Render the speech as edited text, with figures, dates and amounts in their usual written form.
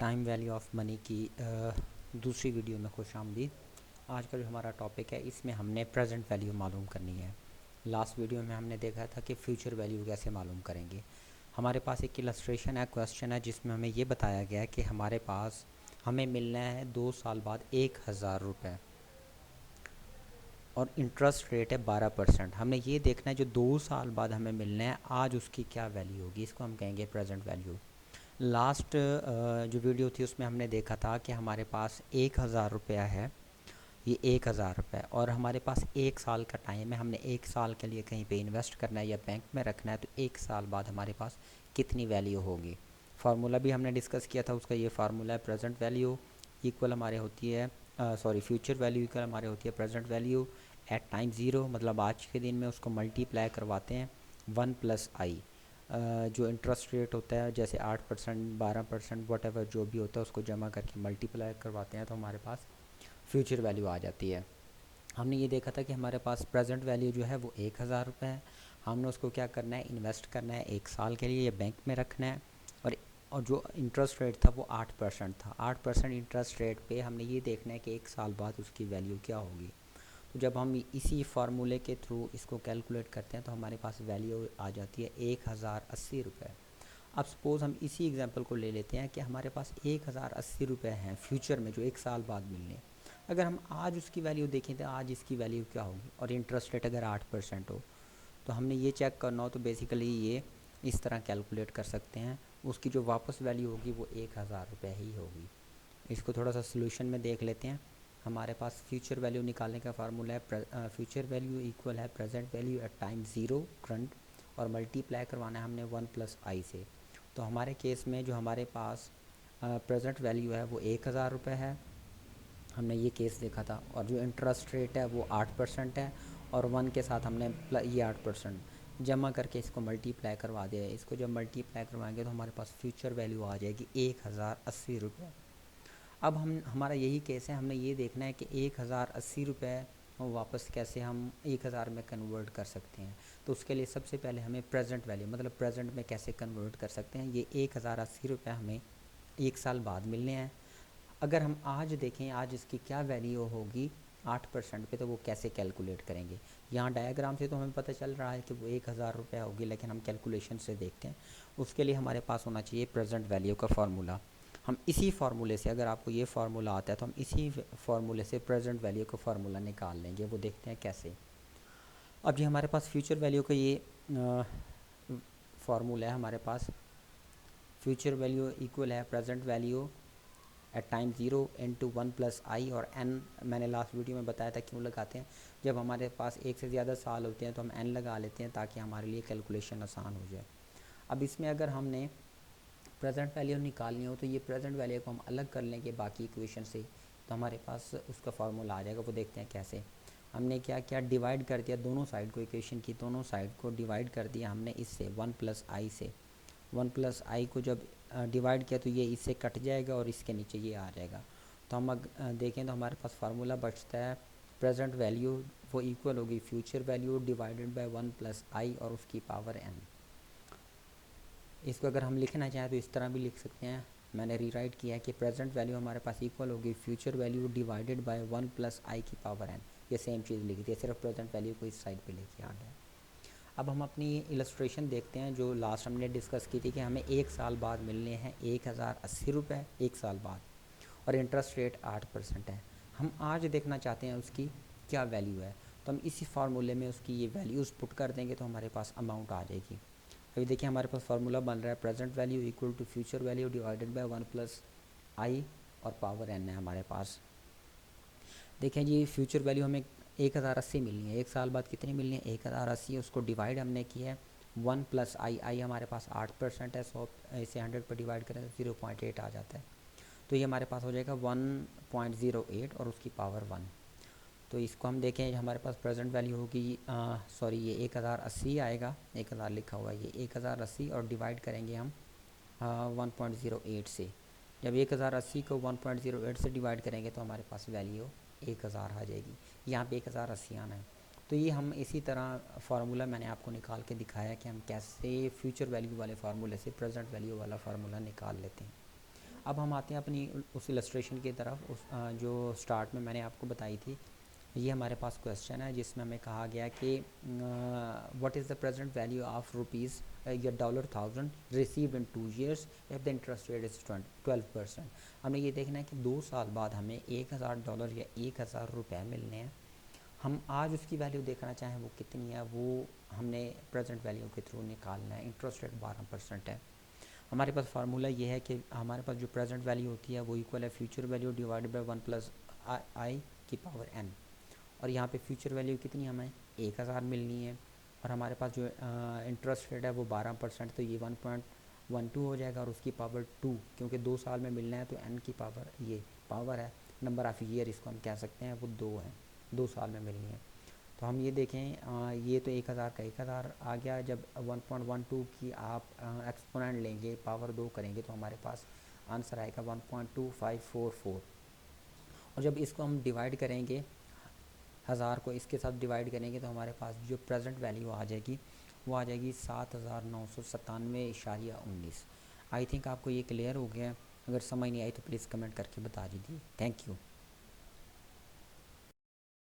Time value of money की दूसरी video में खुश आमदीद। आज का जो हमारा टॉपिक है इसमें हमने प्रेजेंट वैल्यू मालूम करनी है। लास्ट वीडियो में हमने देखा था कि फ्यूचर वैल्यू कैसे मालूम करेंगे। हमारे पास एक इलस्ट्रेशन है, क्वेश्चन है, जिसमें हमें ये बताया गया है कि हमारे पास हमें मिलना है 2 साल बाद 1000 रुपये और इंटरेस्ट रेट है 12%। हमने ये देखना है जो 2 साल बाद हमें मिलना है आज उसकी क्या वैल्यू होगी, इसको हम कहेंगे प्रेजेंट वैल्यू। लास्ट जो वीडियो थी उसमें हमने देखा था कि हमारे पास 1000 रुपया है, ये 1000 रुपये, और हमारे पास 1 साल का टाइम है। हमने 1 साल के लिए कहीं पे इन्वेस्ट करना है या बैंक में रखना है, तो 1 साल बाद हमारे पास कितनी वैल्यू होगी। फार्मूला भी हमने डिस्कस किया था, उसका ये फार्मूला है प्रेजेंट वैल्यू इक्वल हमारे होती है फ्यूचर वैल्यू इक्वल हमारे होती है present value at time zero, मतलब आज के दिन में उसको मल्टीप्लाई करवाते हैं 1+i। जो इंटरेस्ट रेट होता है जैसे 8%, 12%, वट एवर जो भी होता है उसको जमा करके मल्टीप्लाई करवाते हैं तो हमारे पास फ्यूचर वैल्यू आ जाती है। हमने ये देखा था कि हमारे पास प्रेजेंट वैल्यू जो है वो 1000 रुपये है। हमने उसको क्या करना है, इन्वेस्ट करना है 1 साल के लिए या बैंक में रखना है। और जो इंटरेस्ट रेट था वो 8% था। 8% इंटरेस्ट रेट पे हमने ये देखना है कि 1 साल बाद उसकी वैल्यू क्या होगी। तो जब हम इसी फार्मूले के थ्रू इसको कैलकुलेट करते हैं तो हमारे पास वैल्यू आ जाती है 1080 रुपये। अब सपोज़ हम इसी एग्जांपल को ले लेते हैं कि हमारे पास 1080 रुपये हैं फ्यूचर में जो 1 साल बाद मिलने। अगर हम आज उसकी वैल्यू देखें तो आज इसकी वैल्यू क्या होगी, और इंटरेस्ट रेट अगर 8% हो तो हमने ये चेक करना हो तो बेसिकली ये इस तरह कैलकुलेट कर सकते हैं। उसकी जो वापस वैल्यू होगी वो 1000 रुपये ही होगी। इसको थोड़ा सा सोल्यूशन में देख लेते हैं। हमारे पास फ्यूचर वैल्यू निकालने का फार्मूला है फ्यूचर वैल्यू इक्वल है present value at time zero current, और मल्टीप्लाई करवाना है हमने 1+i से। तो हमारे केस में जो हमारे पास प्रेजेंट वैल्यू है वो 1000 रुपये है, हमने ये केस देखा था। और जो इंटरेस्ट रेट है वो 8% है, और 1 के साथ हमने ये 8% जमा करके इसको मल्टीप्लाई करवा दिया है। इसको जब मल्टीप्लाई करवाएंगे तो हमारे पास फ्यूचर वैल्यू आ जाएगी 1080 रुपये। अब हमारा यही केस है, हमने ये देखना है कि 1080 रुपये वापस कैसे हम 1000 में कन्वर्ट कर सकते हैं। तो उसके लिए सबसे पहले हमें प्रेजेंट वैल्यू मतलब प्रेजेंट में कैसे कन्वर्ट कर सकते हैं। ये 1080 रुपये हमें 1 साल बाद मिलने हैं। अगर हम आज देखें आज इसकी क्या वैल्यू होगी 8% पे, तो वो कैसे कैलकुलेट करेंगे। यहाँ डायग्राम से तो हमें पता चल रहा है कि वो 1000 रुपये होगी, लेकिन हम कैलकुलेशन से देखते हैं। उसके लिए हमारे पास होना चाहिए प्रेजेंट वैल्यू का फार्मूला। हम इसी फार्मूले से, अगर आपको ये फार्मूला आता है तो हम इसी फार्मूले से प्रेजेंट वैल्यू का फार्मूला निकाल लेंगे। वो देखते हैं कैसे। अब ये हमारे पास फ्यूचर वैल्यू का ये फार्मूला है हमारे पास। फ्यूचर वैल्यू इक्वल है present value at time zero into 1+i, और n मैंने लास्ट वीडियो में बताया था क्यों लगाते हैं। जब हमारे पास एक से ज़्यादा साल होते हैं तो हम n लगा लेते हैं ताकि हमारे लिए कैलकुलेशन आसान हो जाए। अब इसमें अगर हमने प्रेजेंट वैल्यू निकालनी हो तो ये प्रेजेंट वैल्यू को हम अलग कर लेंगे बाकी इक्वेशन से, तो हमारे पास उसका फार्मूला आ जाएगा। वो देखते हैं कैसे। हमने क्या क्या डिवाइड कर दिया दोनों साइड को, इक्वेशन की दोनों साइड को डिवाइड कर दिया हमने इससे 1+i से। 1+i को जब डिवाइड किया तो ये इससे कट जाएगा और इसके नीचे ये आ जाएगा। तो हम देखें तो हमारे पास फार्मूला बचता है प्रेजेंट वैल्यू वो इक्वल होगी future value divided by 1+i और उसकी पावर n। इसको अगर हम लिखना चाहें तो इस तरह भी लिख सकते हैं। मैंने रीराइट किया है कि प्रेजेंट वैल्यू हमारे पास इक्वल होगी future value divided by 1+i की पावर n। ये सेम चीज़ लिखी थी, सिर्फ प्रेजेंट वैल्यू को इस साइड पे लेके आ गया। अब हम अपनी इलस्ट्रेशन देखते हैं जो लास्ट हमने डिस्कस की थी कि हमें 1 साल बाद मिलने हैं 1080 रुपये 1 साल बाद, और इंटरेस्ट रेट 8% है। हम आज देखना चाहते हैं उसकी क्या वैल्यू है, तो हम इसी फार्मूले में उसकी ये वैल्यूज़ पुट कर देंगे तो हमारे पास अमाउंट आ जाएगी। अभी देखिए हमारे पास फार्मूला बन रहा है present value equal to future value divided by 1+i और पावर n है हमारे पास। देखें जी फ्यूचर वैल्यू हमें 1080 मिलनी है, 1 साल बाद कितनी मिलनी है 1080। उसको डिवाइड हमने किया है 1+i, आई हमारे पास 8% है, 100 इसे 100 पर डिवाइड करें तो 0.8 आ जाता है। तो ये हमारे पास हो जाएगा 1.08 और उसकी पावर 1। तो इसको हम देखें हमारे पास प्रेजेंट वैल्यू होगी सॉरी ये 1080 आएगा, 1000 लिखा हुआ है, ये 1080 और डिवाइड करेंगे हम 1.08 से। जब 1080 को 1.08 से डिवाइड करेंगे तो हमारे पास वैल्यू 1000 आ जाएगी। यहाँ पे 1080 आना है। तो ये हम इसी तरह फार्मूला मैंने आपको निकाल के दिखाया कि हम कैसे फ्यूचर वैल्यू वाले फार्मूले से प्रेजेंट वैल्यू वाला फार्मूला निकाल लेते हैं। अब हम आते हैं अपनी उस इलस्ट्रेशन की तरफ, जो स्टार्ट में मैंने आपको बताई थी। ये हमारे पास क्वेश्चन है जिसमें हमें कहा गया कि what is the present value of rupees या $1000 received in 2 years if the interest rate is 12%। हमें ये देखना है कि 2 साल बाद हमें $1000 या 1000 रुपये मिलने हैं। हम आज उसकी वैल्यू देखना चाहें वो कितनी है, वो हमने प्रेजेंट वैल्यू के थ्रू निकालना है। इंटरेस्ट रेट 12% है। हमारे पास फार्मूला ये है कि हमारे पास जो प्रेजेंट वैल्यू होती है वो इक्वल है future value divided by 1+i⁻n। और यहाँ पे फ्यूचर वैल्यू कितनी हमें 1000 मिलनी है, और हमारे पास जो इंटरेस्ट रेट है वो 12%, तो ये 1.12 हो जाएगा, और उसकी पावर 2, क्योंकि 2 साल में मिलना है तो n की पावर, ये पावर है, नंबर ऑफ़ ईयर इसको हम कह सकते हैं, वो 2 है, 2 साल में मिलनी है। तो हम ये देखें, ये तो 1000 का 1000 आ गया। जब 1.12 की आप एक्सपोनेंट लेंगे, पावर 2 करेंगे, तो हमारे पास आंसर आएगा 1.2544। और जब इसको हम डिवाइड करेंगे, 1000 को इसके साथ डिवाइड करेंगे, तो हमारे पास जो प्रेजेंट वैल्यू आ जाएगी वो आ जाएगी 7997.19। आई थिंक आपको ये क्लियर हो गया है। अगर समझ नहीं आई तो प्लीज़ कमेंट करके बता दीजिए। Thank you.